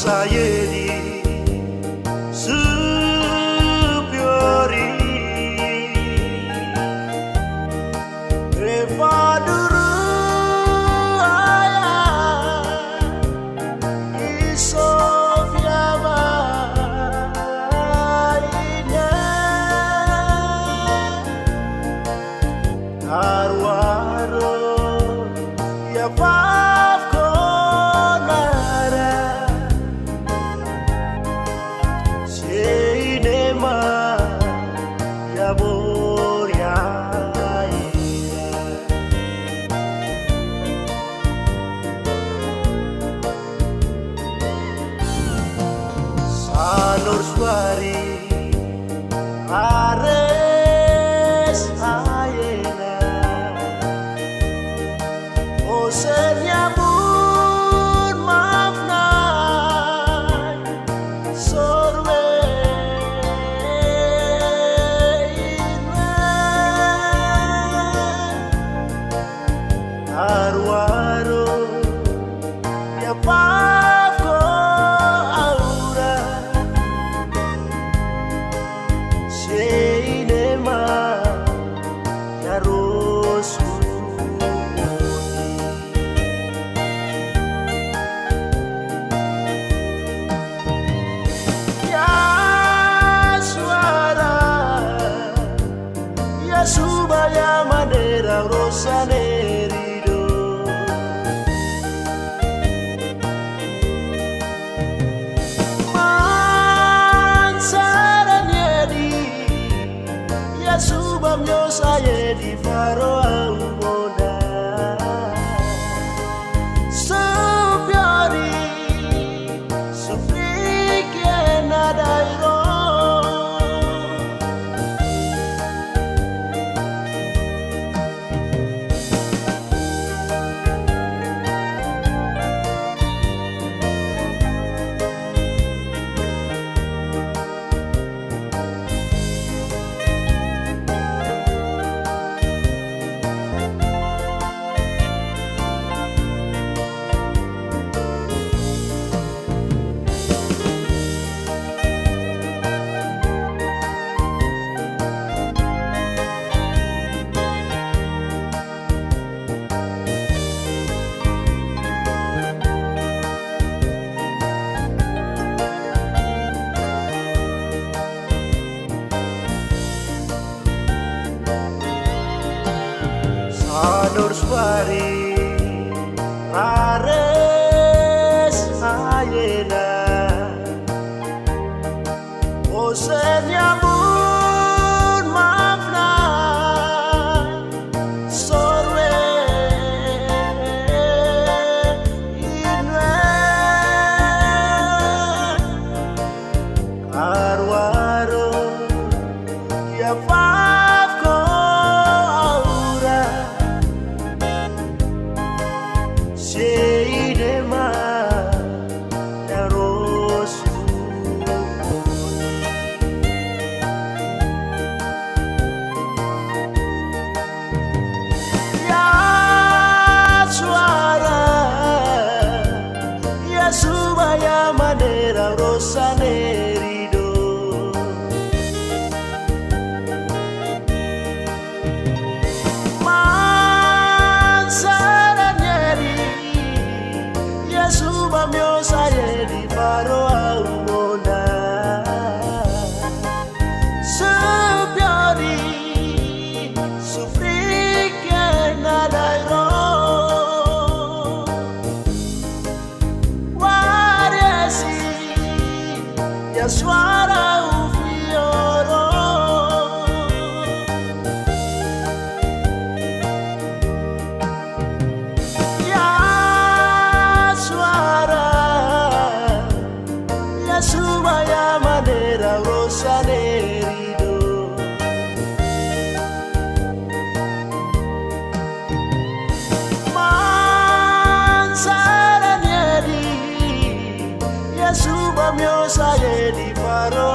sayedi superiori Revaduru aya Isofia maine Arwaro ya Salor suari ares ayena Osenya bun mafnai sorwe Arwaro ya pafko aura Seinema ya rosu Ya suara ya subaya manera rosaneri Subamyo saya di faro aumona Superiori Suprike nadairo Salor suari ares ayena Osenya bun mafnai sorwe inwe Arwaro ya fafko aura Seinema ya rosu Ya suara ya subaya manera rosanerido Subamyo saya di faro aumona Superiori Suprike nadairo Waresi ya suara ufioro Subaya manera rosanerido Mansara nyeri Ya subamyo saya di faro